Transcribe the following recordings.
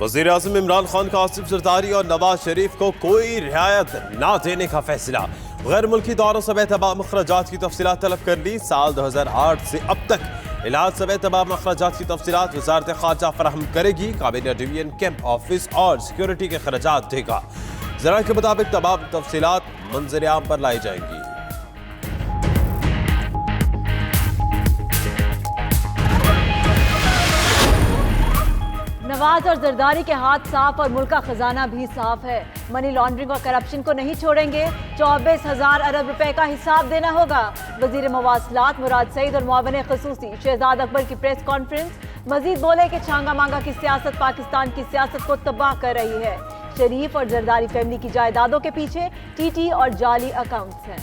वज़ीर आज़म इमरान खान का आसिफ जरदारी और नवाज शरीफ को कोई रियायत ना देने का फैसला। गैर मुल्की दौरों समेत तमाम अखराजात की तफसीलात तलब कर ली। साल 2008 से अब तक इलाज समेत तमाम अखराजात की तफसीलात वजारत खारजा फराहम करेगी। काबीना डिवीजन कैंप ऑफिस और सिक्योरिटी के खर्चात देगा। जरा के मुताबिक तमाम तफसीलात मंजर आम पर लाई जाएंगी। नवाज और जरदारी के हाथ साफ और मुल्क का खजाना भी साफ है। मनी लॉन्ड्रिंग और करप्शन को नहीं छोड़ेंगे। 24,000 अरब रुपए का हिसाब देना होगा। वजीर मवासलात मुराद सईद और मुआविन खसूसी शहजाद अकबर की प्रेस कॉन्फ्रेंस। मजीद बोले कि छांगा मांगा की सियासत पाकिस्तान की सियासत को तबाह कर रही है। शरीफ और जरदारी फैमिली की जायदादों के पीछे टीटी और जाली अकाउंट्स हैं।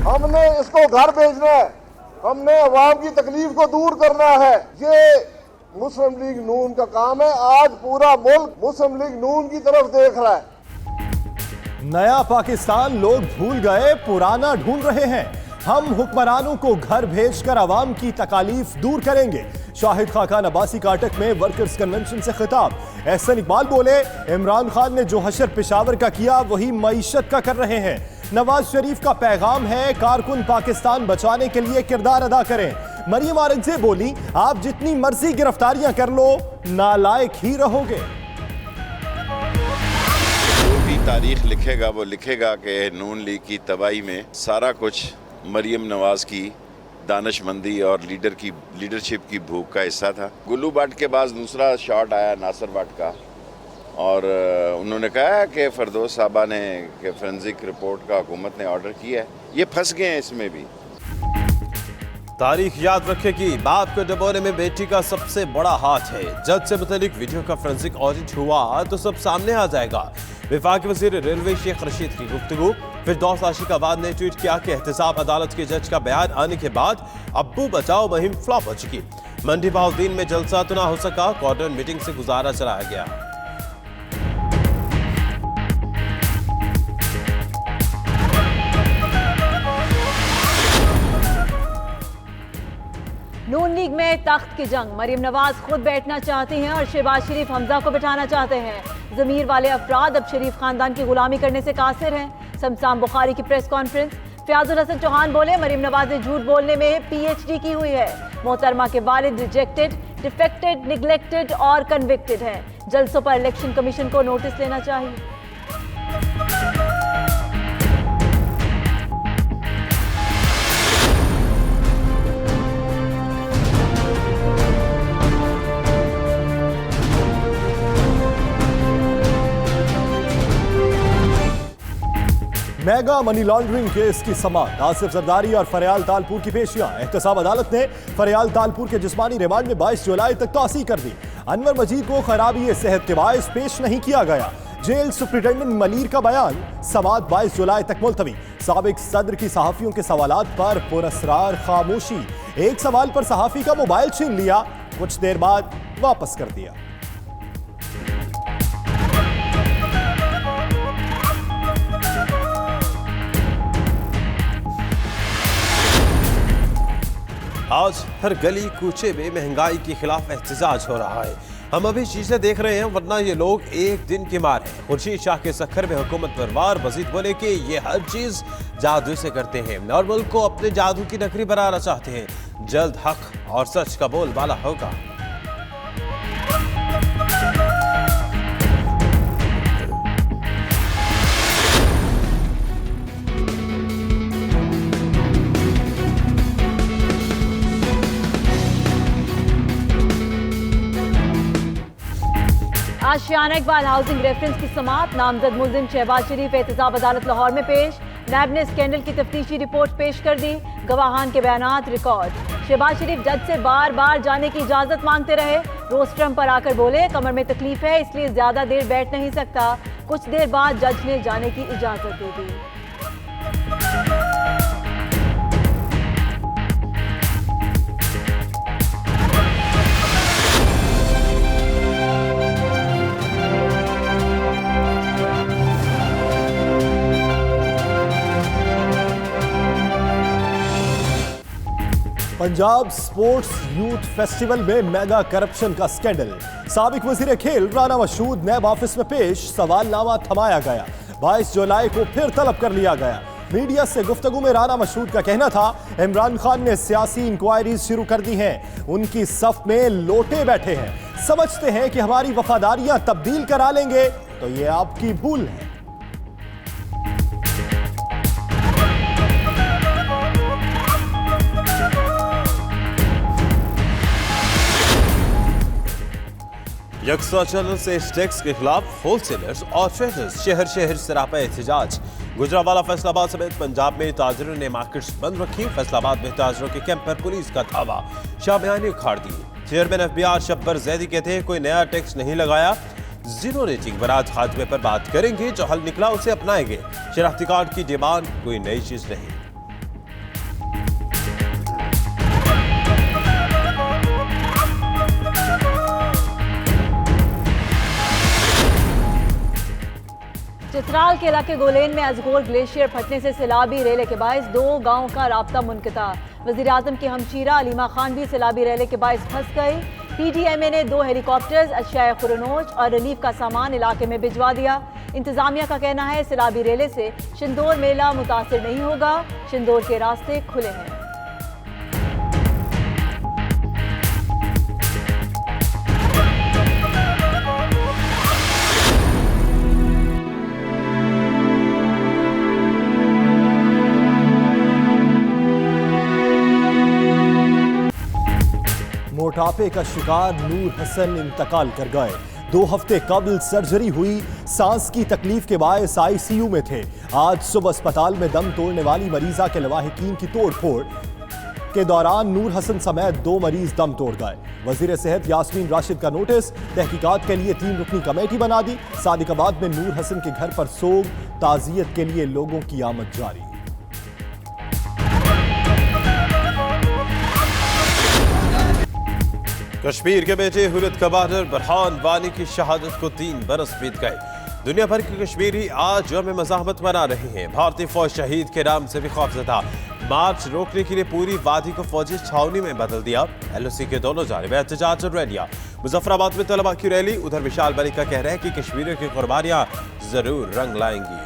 हमने इसको घर भेजना है, हमने अवाम की तकलीफ को दूर करना है। ये मुस्लिम लीग नून का काम है। आज पूरा मुल्क मुस्लिम लीग नून की तरफ देख रहा है। नया पाकिस्तान लोग भूल गए, पुराना ढूंढ रहे हैं। हम हुक्मरानों को घर भेजकर अवाम की तकालीफ दूर करेंगे। शाहिद खाकान अब्बासी का अटक में वर्कर्स कन्वेंशन से खिताब। एहसन इकबाल बोले, इमरान खान ने जो हशर पेशावर का किया वही मईशत का कर रहे हैं। नवाज शरीफ का पैगाम है, कारकुन पाकिस्तान बचाने के लिए किरदार अदा करें। मरियम औरंगजेब बोली, आप जितनी मर्जी गिरफ्तारियां कर लो, नालायक ही रहोगे। जो भी तारीख लिखेगा वो लिखेगा कि नून लीग की तबाही में सारा कुछ मरियम नवाज की दानिशमंदी और लीडरशिप की भूख का हिस्सा था। गुल्लू भट्ट के बाद दूसरा शॉट आया नासिर भट्ट का, और उन्होंने कहा कि फरदौस साहबा ने कि फोरेंसिक रिपोर्ट का हुकूमत ने ऑर्डर किया है। ये फंस गए हैं इसमें भी। तारीख याद रखेगी, बाप को डबोने में बेटी का सबसे बड़ा हाथ है। जज से मुतालिक वीडियो का फोरेंसिक ऑडिट हुआ तो सब सामने आ जाएगा। वफाकी वज़ीर रेलवे शेख रशीद की गुफ्तगू। फिरदौस आशिकाबाद ने ट्वीट किया कि एहतसाब अदालत के जज का बयान आने के बाद अब्बू बचाओ मुहिम फ्लॉप हो चुकी। मंडी बहाउद्दीन में जलसा तो ना हो सका, कॉर्डन मीटिंग से गुजारा चलाया गया। नून लीग में तख्त की जंग। मरियम नवाज खुद बैठना चाहती हैं और शहबाज शरीफ हमजा को बिठाना चाहते हैं। ज़मीर वाले अफराद अब शरीफ खानदान की गुलामी करने से कासिर हैं। शमशान बुखारी की प्रेस कॉन्फ्रेंस। फयाजुल हसन चौहान बोले, मरियम नवाज ने झूठ बोलने में PhD की हुई है। मोहतरमा के वालिद रिजेक्टेड, डिफेक्टेड, निगलेक्टेड और कन्विक्टेड हैं। जलसों पर इलेक्शन कमीशन को नोटिस लेना चाहिए। मेगा मनी लॉन्ड्रिंग केस की समाअत। आसिफ जरदारी और फरियाल तालपुर की पेशियां। एहतसाब अदालत ने फरियाल तालपुर के जिस्मानी रिमांड में 22 जुलाई तक तौसी कर दी। अनवर मजीद को खराबी सेहत के बायस पेश नहीं किया गया। जेल सुप्रिंटेंडेंट मलीर का बयान, समाअत 22 जुलाई तक मुलतवी। साबिक सदर की सहाफियों के सवालात पर पुरअसरार खामोशी। एक सवाल पर सहाफी का मोबाइल छीन लिया, कुछ देर बाद वापस कर दिया। आज हर गली कूचे में महंगाई के खिलाफ एहतजाज हो रहा है। हम अभी चीजें देख रहे हैं, वरना ये लोग एक दिन की मार है। खुर्शीद शाह के सखर में हुकूमत पर वार। मजीद बोले कि ये हर चीज जादू से करते हैं और मुल्क को अपने जादू की नगरी बनाना चाहते हैं। जल्द हक और सच का बोलबाला होगा। आशियाना इकबाल हाउसिंग रेफरेंस की समाअत। नामजद मुल्जिम शहबाज शरीफ एहतसाब अदालत लाहौर में पेश। नैब ने स्कैंडल की तफ्तीशी रिपोर्ट पेश कर दी। गवाहान के बयानात रिकॉर्ड। शहबाज शरीफ जज से बार बार जाने की इजाजत मांगते रहे। रोस्ट्रम पर आकर बोले, कमर में तकलीफ है इसलिए ज्यादा देर बैठ नहीं सकता। कुछ देर बाद जज ने जाने की इजाजत दे दी। पंजाब स्पोर्ट्स यूथ फेस्टिवल में मेगा करप्शन का स्कैंडल। साबिक वजीर खेल राना मशहूद नैब ऑफिस में पेश, सवालनामा थमाया गया। 22 जुलाई को फिर तलब कर लिया गया। मीडिया से गुफ्तगू में राना मशहूद का कहना था इमरान खान ने सियासी इंक्वायरीज शुरू कर दी हैं, उनकी सफ में लोटे बैठे हैं, समझते हैं कि हमारी वफादारियां तब्दील करा लेंगे, तो ये आपकी भूल है। यकसा चलन से टैक्स के खिलाफ होलसेलर्स और ट्रेडर्स शहर शहर सरापा एहतजाज। गुजरावाला फैसलाबाद समेत पंजाब में ताजरों ने मार्केट्स बंद रखी। फैसलाबाद में ताजरों के कैंप पर पुलिस का धावा, शामियाने उखाड़ दी। चेयरमैन FBI शब्बर जैदी कहते हैं कोई नया टैक्स नहीं लगाया, जीरो रेटिंग बराज खात्मे पर बात करेंगे, जो हल निकला उसे अपनाएंगे। शनाख्ती कार्ड की डिमांड कोई नई चीज नहीं। चित्राल के इलाके गोलेन में अजगोर ग्लेशियर फटने से सैलाबी रेले के बायस 2 गांवों का राब्ता मुनक़ता। वज़ीर आज़म की हमशीरा अलीमा खान भी सैलाबी रेले के बायस फंस गई। PTMA ने 2 हेलीकॉप्टर्स, अशिया खुरनोज और रिलीफ का सामान इलाके में भिजवा दिया। इंतजामिया का कहना है सैलाबी रेले से शिंदोर मेला मुतासिर नहीं होगा, शिंदोर के रास्ते खुले हैं। मोटापे का शिकार नूर हसन इंतकाल कर गए। 2 हफ्ते कबल सर्जरी हुई, सांस की तकलीफ के बायस ICU में थे। आज सुबह अस्पताल में दम तोड़ने वाली मरीजा के लवाहिकीन की तोड़फोड़ के दौरान नूर हसन समेत 2 मरीज दम तोड़ गए। वजीर सेहत यास्मीन राशिद का नोटिस, तहकीकात के लिए 3 रुकनी कमेटी बना दी। सादिकाबाद में नूर हसन के घर पर सोग, ताजियत के लिए लोगों की आमद जारी। कश्मीर के बेटे हुर्रियत कमांडर बरहान वानी की शहादत को 3 बरस बीत गए। दुनिया भर के कश्मीरी आज यौम मज़ाहमत मना रहे हैं। भारतीय फौज शहीद के नाम से भी खौफजदा। मार्च रोकने के लिए पूरी वादी को फौजी छावनी में बदल दिया। LOC के दोनों जानिब एहतजाज और रैलियां। मुजफ्फराबाद में तलबा की रैली। उधर विशाल मलिक का कहना है कि कश्मीरियों की कुर्बानियां जरूर रंग लाएंगी।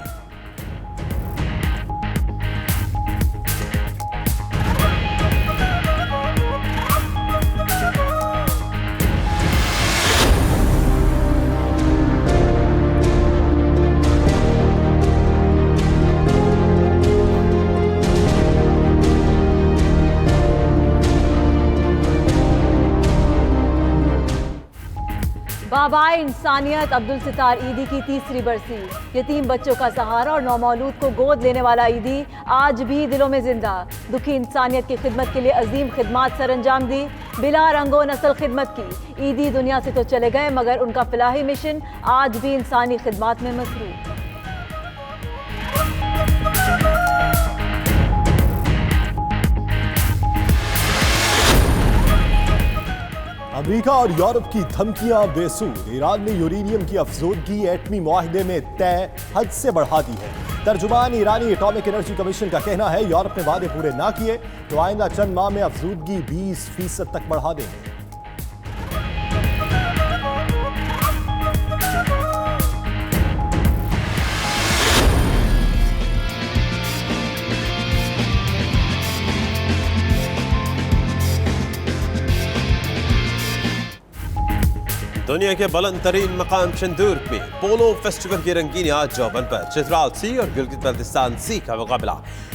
बाबाए इंसानियत अब्दुल सितार ईदी की 3री बरसी। यतीम बच्चों का सहारा और नौमौलूद को गोद लेने वाला ईदी आज भी दिलों में जिंदा। दुखी इंसानियत की खिदमत के लिए अजीम खिदमात सर अंजाम दी, बिला रंगो नस्ल खिदमत की। ईदी दुनिया से तो चले गए, मगर उनका फलाही मिशन आज भी इंसानी खिदमात में मसरूफ। अमेरिका और यूरोप की धमकियां बेसूद। ईरान ने यूरेनियम की अफजोदगी एटमी मुआहदे में तय हद से बढ़ा दी है। तर्जुमान ईरानी एटॉमिक एनर्जी कमीशन का कहना है यूरोप ने वादे पूरे ना किए तो आइंदा चंद माह में अफजोदगी 20% तक बढ़ा देंगे। दुनिया के बुलंद तरीन मकाम शंदूर में पोलो फेस्टिवल की रंगीनी आज जौबन पर। चित्राल सी और गिलगित बल्तिस्तान सी का मुकाबला।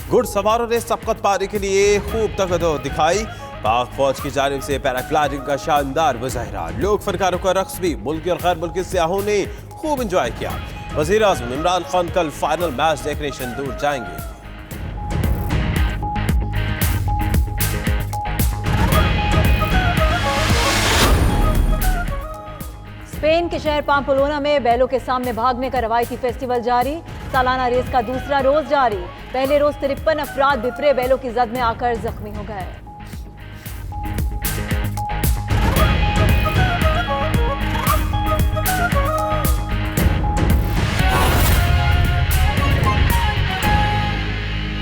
घुड़सवारों ने सबकत पाने के लिए खूब तगड़ो दिखाई। पाक फौज की जानिब से पैराग्लाइडिंग का शानदार मुजाहिरा। लोक फनकारों का रक्स भी मुल्की और गैर मुल्की सियाहों ने खूब इंजॉय किया। वजीर आज़म इमरान खान कल फाइनल मैच देखने शंदूर जाएंगे। स्पेन के शहर पाम्पलोना में बैलों के सामने भागने का रवायती फेस्टिवल जारी। सालाना रेस का दूसरा रोज जारी। पहले रोज 53 अफराद बिफरे बैलों की जद में आकर जख्मी हो गए।